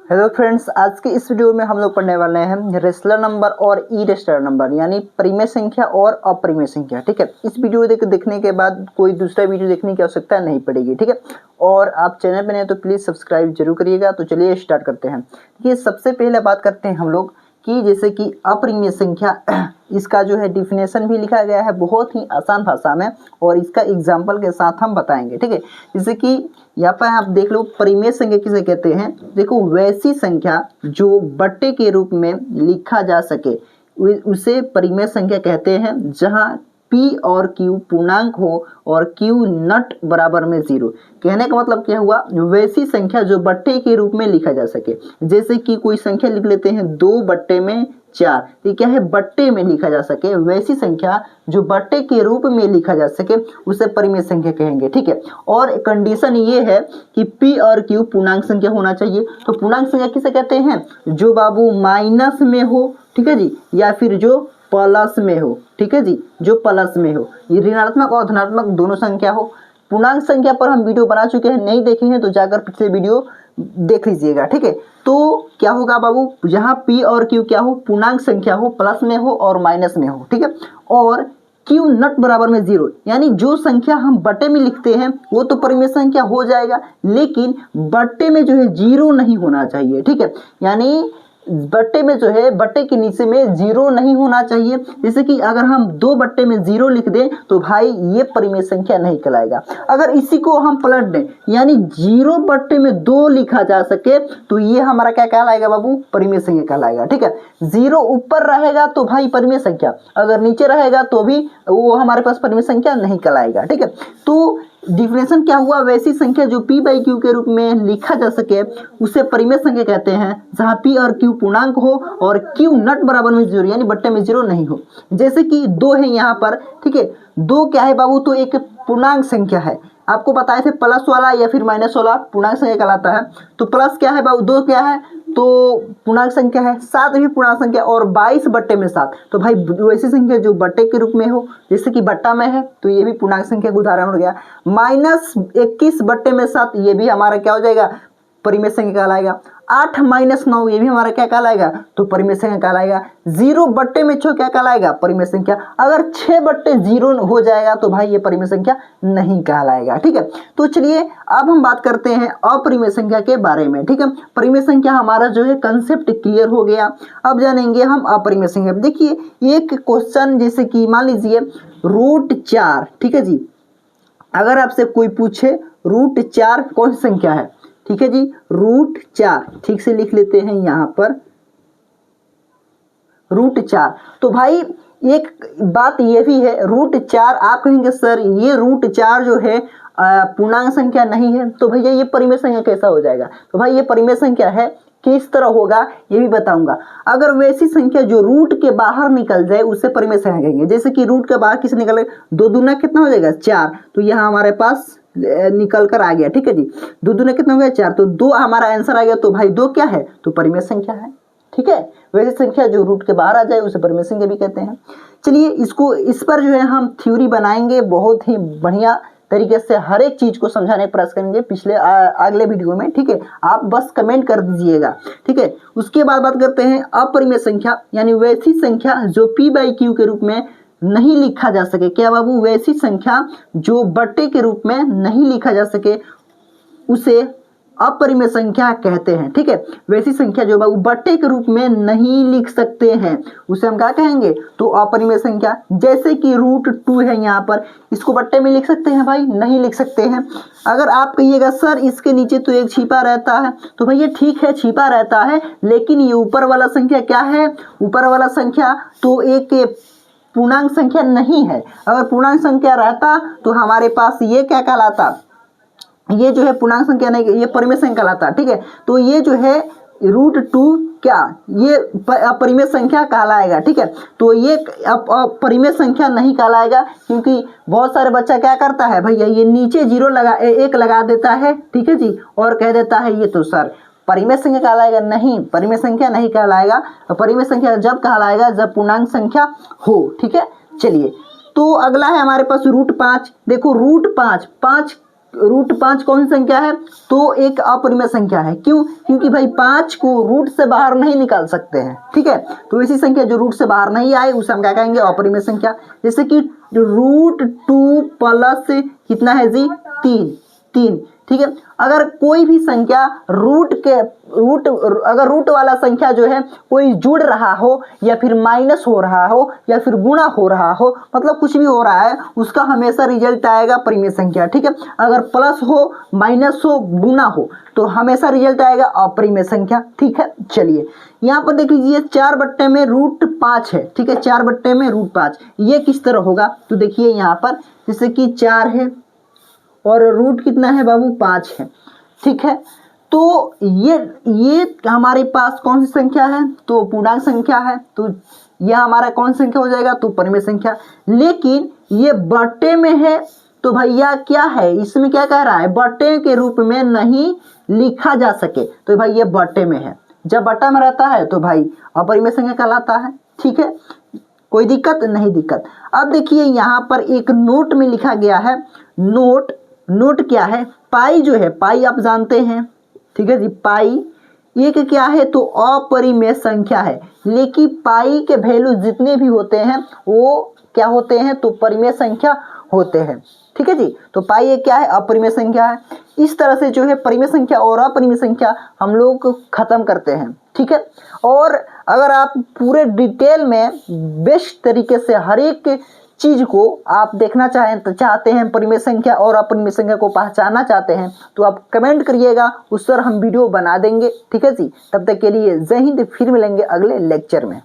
Hello friends, आज के इस वीडियो में हम लोग पढ़ने वाले हैं रेशनल नंबर और इरेशनल नंबर यानी परिमेय संख्या और अपरिमेय संख्या। ठीक है, इस वीडियो देखने के बाद कोई दूसरा वीडियो देखने की आवश्यकता नहीं पड़ेगी। ठीक है, और आप चैनल पर नए तो प्लीज़ सब्सक्राइब जरूर करिएगा। तो चलिए स्टार्ट करते हैं। देखिए, सबसे पहले बात करते हैं हम लोग कि जैसे कि अपरिमेय संख्या, इसका जो है डिफिनेशन भी लिखा गया है बहुत ही आसान भाषा में और इसका एग्जाम्पल के साथ हम बताएंगे। ठीक है, जैसे कि यहाँ पर आप देख लो, परिमेय संख्या किसे कहते हैं। देखो, वैसी संख्या जो बट्टे के रूप में लिखा जा सके उसे परिमेय संख्या कहते हैं, जहाँ P और Q पूर्णांक हो और Q नट बराबर में 0। कहने का मतलब क्या हुआ, वैसी संख्या जो बट्टे के रूप में लिखा जा सके। जैसे कि कोई संख्या लिख लेते हैं 2/4, ये क्या है, बट्टे में लिखा जा सके। वैसी संख्या जो बट्टे के रूप में लिखा जा सके उसे परिमेय संख्या कहेंगे। ठीक है, और कंडीशन ये है कि P और Q पूर्णांक संख्या होना चाहिए। तो पूर्णांक संख्या किसे कहते हैं, जो बाबू माइनस में हो, ठीक है जी, या फिर जो प्लस में हो। ठीक है जी, जो प्लस में हो, ये ऋणात्मक और धनात्मक दोनों संख्या हो। पूर्णांक संख्या पर हम वीडियो बना चुके हैं, नहीं देखे हैं तो जाकर पिछले वीडियो देख लीजिएगा। ठीक है, तो क्या होगा बाबू, जहां P और Q क्या हो, पूर्णांक संख्या हो, प्लस में हो और माइनस में हो। ठीक है, और Q नट बराबर में 0, यानी जो संख्या हम बट्टे में लिखते हैं वो तो परिमेय संख्या हो जाएगा, लेकिन बट्टे में जो है 0 नहीं होना चाहिए। ठीक है, यानी बट्टे में जो है, बट्टे के नीचे में 0 नहीं होना चाहिए। जैसे कि अगर हम 2 बट्टे में 0 लिख दें तो भाई ये परिमेय संख्या नहीं कहलाएगा। अगर इसी को हम पलट दें, यानी 0 बट्टे में 2 लिखा जा सके तो ये हमारा क्या कहलाएगा बाबू, परिमेय संख्या कहलाएगा। ठीक है, 0 ऊपर रहेगा तो भाई परिमेय संख्या, अगर नीचे रहेगा तो भी वो हमारे पास परिमेय संख्या नहीं कहलाएगा। ठीक है, तो डिफिनेशन क्या हुआ, वैसी संख्या जो P/Q के रूप में लिखा जा सके उसे परिमेय संख्या कहते हैं, जहां P और Q पूर्णांक हो और Q नट बराबर में 0, यानी बट्टे में 0 नहीं हो। जैसे कि 2 है यहाँ पर। ठीक है, 2 क्या है बाबू, तो एक पूर्णांक संख्या है। आपको बताए थे प्लस वाला या फिर माइनस वाला पूर्णांक संख्या कहलाता है। तो प्लस क्या है बाबू, 2 क्या है तो पूर्णांक संख्या है, 7 भी पूर्णांक संख्या और 22 बट्टे में 7। तो भाई वैसी संख्या जो बट्टे के रूप में हो, जैसे कि बट्टा में है तो ये भी पूर्णांक संख्या का उदाहरण हो गया। -21 बट्टे में 7, ये भी हमारा क्या हो जाएगा, परिमेय संख्या कहलाएगा। 8 - 9, ये भी हमारा क्या कहलाएगा, तो परिमेय संख्या कहलाएगा। 0 बट्टे में 6 क्या कहलाएगा, परिमेय संख्या। अगर 6 बट्टे 0 हो जाएगा तो भाई ये परिमेय संख्या नहीं कहलाएगा। ठीक है, तो चलिए अब हम बात करते हैं अपरिमेय संख्या के बारे में। ठीक है, परिमेय संख्या हमारा जो है कंसेप्ट क्लियर हो गया। अब जानेंगे हम अपरिमेय संख्या। देखिए, एक क्वेश्चन जैसे कि मान लीजिए √4, ठीक है जी, अगर आपसे कोई पूछे √4 कौन सी संख्या है, ठीक है जी, √4 ठीक से लिख लेते हैं यहाँ पर, √4। तो भाई एक बात ये भी है, √4 आप कहेंगे सर ये √4 जो है पूर्णांक संख्या नहीं है, तो भैया ये परिमेय संख्या कैसा हो जाएगा। तो भाई ये परिमेय संख्या है, किस तरह होगा ये भी बताऊंगा। अगर वैसी संख्या जो रूट के बाहर निकल जाए उसे परिमेय संख्या कहेंगे। जैसे कि रूट के बाहर किसे निकले, 2 दूना कितना हो जाएगा, 4। तो यहाँ हमारे पास निकल कर आ गया। ठीक है जी, 2 दूना कितना हो गया, 4। तो 2 हमारा आंसर आ गया। तो भाई 2 क्या है, तो परिमेय संख्या है। ठीक है, वैसी संख्या जो रूट के बाहर आ जाए उसे परिमेय संख्या भी कहते हैं। चलिए इस पर जो है हम थ्योरी बनाएंगे, बहुत ही बढ़िया तरीके से हर एक चीज को समझाने का प्रयास करेंगे अगले वीडियो में। ठीक है, आप बस कमेंट कर दीजिएगा। ठीक है, उसके बाद बात करते हैं अपरिमेय संख्या, यानी वैसी संख्या जो P/Q के रूप में नहीं लिखा जा सके। क्या बाबू, वैसी संख्या जो बट्टे के रूप में नहीं लिखा जा सके उसे अपरिमेय संख्या कहते हैं। ठीक है, वैसी संख्या जो बाबू बट्टे के रूप में नहीं लिख सकते हैं उसे हम क्या कहेंगे, तो अपरिमेय संख्या। जैसे कि √2 है यहाँ पर, इसको बट्टे में लिख सकते हैं भाई, नहीं लिख सकते हैं। अगर आप कहिएगा सर इसके नीचे तो एक छिपा रहता है, तो भैया ठीक है छिपा रहता है, लेकिन ये ऊपर वाला संख्या क्या है, ऊपर वाला संख्या तो एक पूर्णांक संख्या नहीं है। अगर पूर्णांक संख्या रहता तो हमारे पास ये क्या कहलाता, ये जो है पूर्णांक संख्या नहीं, ये परिमेय संख्या कहलाता। ठीक है, तो ये जो है √2 क्या, ये अपरिमेय संख्या कहलाएगा। ठीक है, तो ये परिमेय संख्या नहीं कहलाएगा, क्योंकि बहुत सारे बच्चा क्या करता है भैया, ये नीचे 0 लगा 1 लगा देता है। ठीक है जी, और कह देता है ये तो सर परिमेय संख्या कहलाएगा। नहीं, परिमेय संख्या नहीं कहलाएगा। परिमेय संख्या जब कहलाएगा जब पूर्णांक संख्या हो। ठीक है, चलिए तो अगला है हमारे पास √5। देखो √5 रूट 5 कौन सी संख्या है? तो एक अपरिमेय संख्या है। क्यों? क्योंकि भाई 5 को रूट से बाहर नहीं निकाल सकते हैं, ठीक है। तो ऐसी संख्या जो रूट से बाहर नहीं आए उसे हम क्या कहेंगे? अपरिमेय संख्या। जैसे कि रूट 2 प्लस कितना है जी? 3, ठीक है। अगर कोई भी संख्या अगर रूट वाला संख्या जो है कोई जुड़ रहा हो या फिर माइनस हो रहा हो या फिर गुणा हो रहा हो, मतलब कुछ भी हो रहा है, उसका हमेशा रिजल्ट आएगा परिमेय संख्या, ठीक है। अगर प्लस हो, माइनस हो, गुणा हो तो हमेशा रिजल्ट आएगा अपरिमेय संख्या, ठीक है। चलिए यहाँ पर देख लीजिए 4 में रूट 5 है, ठीक है। 4 में रूट 5 ये किस तरह होगा? तो देखिए यहाँ पर जैसे कि 4 है और रूट कितना है बाबू? 5 है, ठीक है। तो ये हमारे पास कौन सी संख्या है? तो पूर्णांक संख्या है। तो यह हमारा कौन सी संख्या हो जाएगा? तो परिमेय संख्या। लेकिन ये बटे में है तो भैया क्या है? इसमें क्या कह रहा है? बटे के रूप में नहीं लिखा जा सके, तो भाई ये बटे में है। जब बटा में रहता है तो भाई अपरिमेय संख्या कहलाता है, ठीक है। कोई दिक्कत नहीं? दिक्कत। अब देखिए यहाँ पर एक नोट में लिखा गया है, नोट क्या है? पाई जो है, पाई आप जानते हैं, ठीक है जी। पाई एक क्या है? तो अपरिमेय संख्या है। लेकिन पाई के वैल्यू जितने भी होते हैं वो क्या होते हैं? तो परिमेय संख्या होते हैं, ठीक है जी। तो पाई एक क्या है? अपरिमेय संख्या है। इस तरह से जो है परिमेय संख्या और अपरिमेय संख्या हम लोग खत्म करते हैं, ठीक है। और अगर आप पूरे डिटेल में बेस्ट तरीके से हर एक चीज को आप देखना चाहते हैं, परिमेय संख्या और अपरिमेय संख्या को पहचानना चाहते हैं, तो आप कमेंट करिएगा, उस पर हम वीडियो बना देंगे, ठीक है जी। तब तक के लिए जय हिंद, फिर मिलेंगे अगले लेक्चर में।